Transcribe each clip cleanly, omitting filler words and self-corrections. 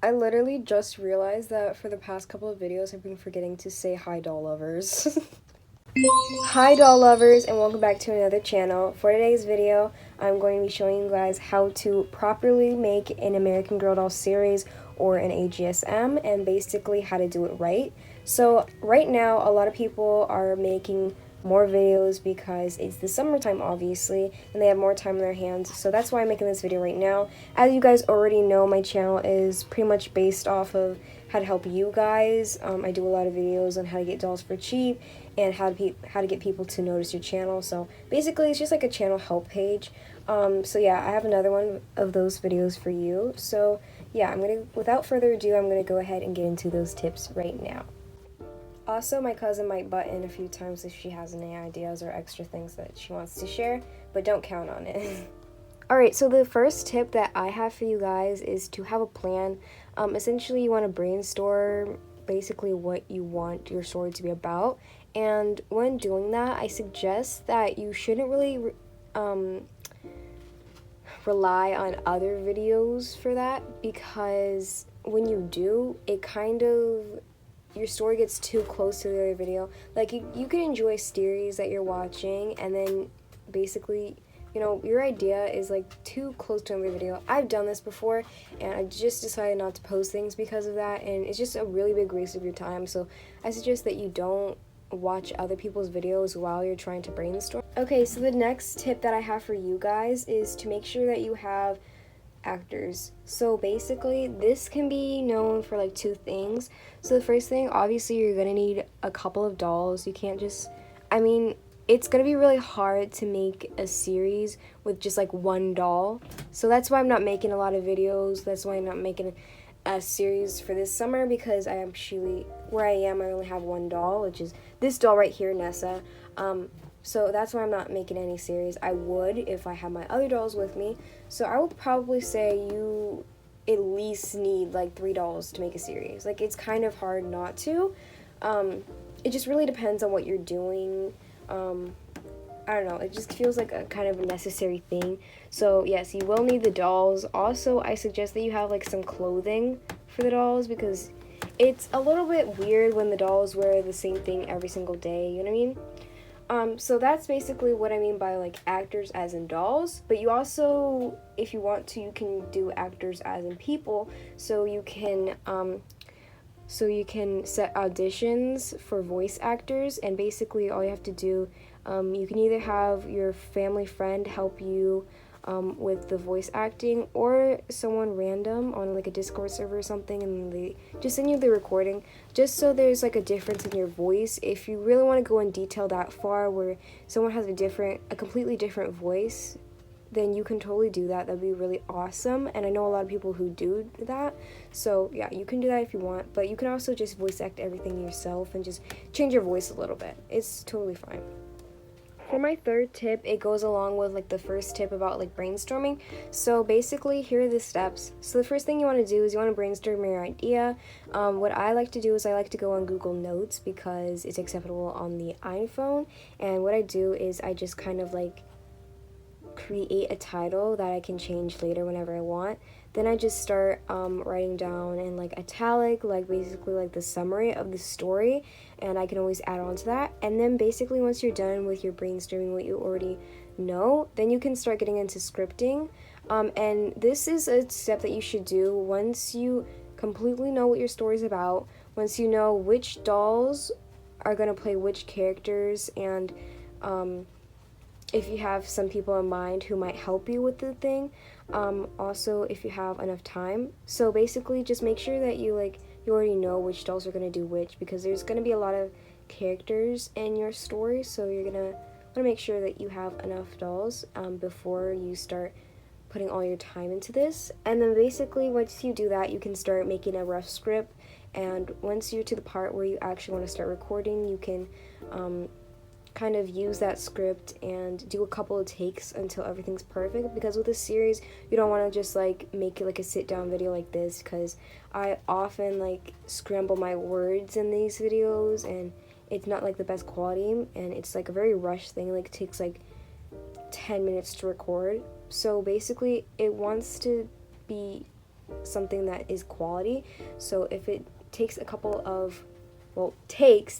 I literally just realized that for the past couple of videos, I've been forgetting to say hi, doll lovers. Hi, doll lovers, and welcome back to another channel. For today's video, I'm going to be showing you guys how to properly make an American Girl doll series or an AGSM, and basically how to do it right. So right now, a lot of people are making more videos because it's the summertime, obviously, and they have more time on their hands. So that's why I'm making this video right now. As you guys already know, my channel is pretty much based off of how to help you guys. I do a lot of videos on how to get dolls for cheap and how to get people to notice your channel. So basically, it's just like a channel help page. So yeah, I have another one of those videos for you. So yeah, without further ado, I'm gonna go ahead and get into those tips right now. Also, my cousin might butt in a few times if she has any ideas or extra things that she wants to share, but don't count on it. Alright, so the first tip that I have for you guys is to have a plan. Essentially, you want to brainstorm basically what you want your story to be about, and when doing that, I suggest that you shouldn't really rely on other videos for that, because when you do, it kind of, your story gets too close to the other video. Like, you can enjoy series that you're watching, and then basically, you know, your idea is like too close to another video. I've done this before, and I just decided not to post things because of that, and it's just a really big waste of your time. So I suggest that you don't watch other people's videos while you're trying to brainstorm. Okay, so the next tip that I have for you guys is to make sure that you have actors. So basically, this can be known for like two things. So the first thing, obviously, you're gonna need a couple of dolls. You can't just, I mean, it's gonna be really hard to make a series with just like one doll. So that's why I'm not making a lot of videos. That's why I'm not making a series for this summer, because I actually, where I am, I only have one doll, which is this doll right here, Nessa. So that's why I'm not making any series. I would if I had my other dolls with me. So I would probably say you at least need like 3 dolls to make a series. Like, it's kind of hard not to. It just really depends on what you're doing. I don't know, it just feels like a kind of a necessary thing. So yes, you will need the dolls. Also, I suggest that you have like some clothing for the dolls, because it's a little bit weird when the dolls wear the same thing every single day, you know what I mean? So that's basically what I mean by like actors as in dolls, but you also, if you want to, you can do actors as in people, so you can set auditions for voice actors, and basically all you have to do, you can either have your family friend help you with the voice acting, or someone random on like a Discord server or something, and they just send you the recording, just so there's like a difference in your voice. If you really want to go in detail that far, where someone has a completely different voice, then you can totally do that. That'd be really awesome, and I know a lot of people who do that. So yeah, you can do that if you want, but you can also just voice act everything yourself and just change your voice a little bit. It's totally fine. For my third tip, it goes along with like the first tip about like brainstorming. So basically, here are the steps. So the first thing you want to do is you want to brainstorm your idea. What I like to do is I like to go on Google Notes, because it's acceptable on the iPhone. And what I do is I just kind of like create a title that I can change later whenever I want. Then I just start writing down in like italic, like basically like the summary of the story, and I can always add on to that. And then basically, once you're done with your brainstorming, what you already know, then you can start getting into scripting. And this is a step that you should do once you completely know what your story's about, once you know which dolls are going to play which characters, and if you have some people in mind who might help you with the thing, also if you have enough time. So basically, just make sure that you already know which dolls are going to do which, because there's going to be a lot of characters in your story, so you're going to want to make sure that you have enough dolls before you start putting all your time into this. And then basically, once you do that, you can start making a rough script, and once you're to the part where you actually want to start recording, you can kind of use that script and do a couple of takes until everything's perfect, because with a series, you don't want to just like make it like a sit down video like this, because I often like scramble my words in these videos, and it's not like the best quality, and it's like a very rushed thing. Like, it takes like 10 minutes to record. So basically, it wants to be something that is quality. So if it takes a couple of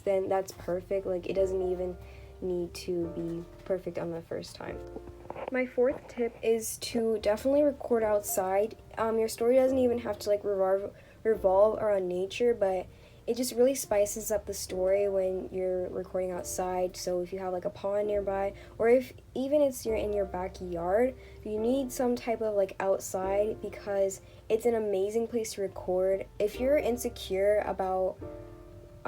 then that's perfect. Like, it doesn't even need to be perfect on the first time. My fourth tip is to definitely record outside. Your story doesn't even have to like revolve around nature, but it just really spices up the story when you're recording outside. So if you have like a pond nearby, or if even you're in your backyard, you need some type of like outside, because it's an amazing place to record. If you're insecure about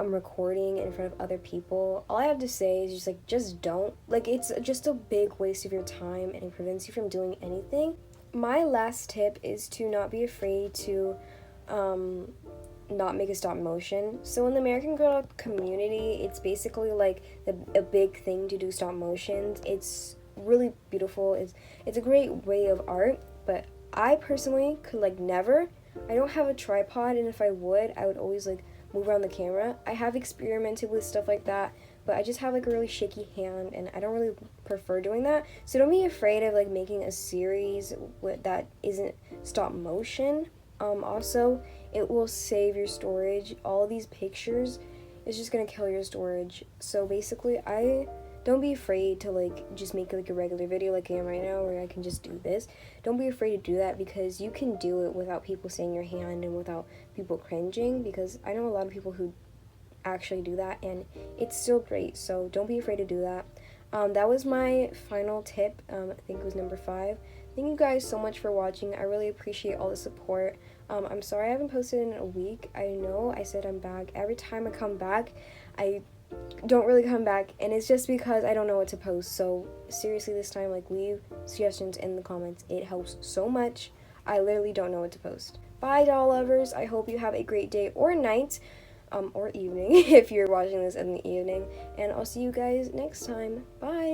recording in front of other people, all I have to say is just don't. Like, it's just a big waste of your time and it prevents you from doing anything. My last tip is to not be afraid to not make a stop motion. So in the American Girl community, it's basically like a big thing to do stop motions. It's really beautiful. It's a great way of art, but I personally could like never. I don't have a tripod, and if I would always like move around the camera. I have experimented with stuff like that, but I just have like a really shaky hand and I don't really prefer doing that. So don't be afraid of like making a series that isn't stop motion. Also, it will save your storage. All of these pictures is just gonna kill your storage. So basically, don't be afraid to like just make like a regular video like I am right now, where I can just do this. Don't be afraid to do that, because you can do it without people seeing your hand and without people cringing, because I know a lot of people who actually do that and it's still great. So don't be afraid to do that. That was my final tip. I think it was number 5. Thank you guys so much for watching. I really appreciate all the support. I'm sorry I haven't posted in a week. I know I said I'm back. Every time I come back, I don't really come back, and it's just because I don't know what to post. So seriously, this time, like, leave suggestions in the comments. It helps so much. I literally don't know what to post. Bye, doll lovers. I hope you have a great day or night, or evening if you're watching this in the evening, and I'll see you guys next time. Bye.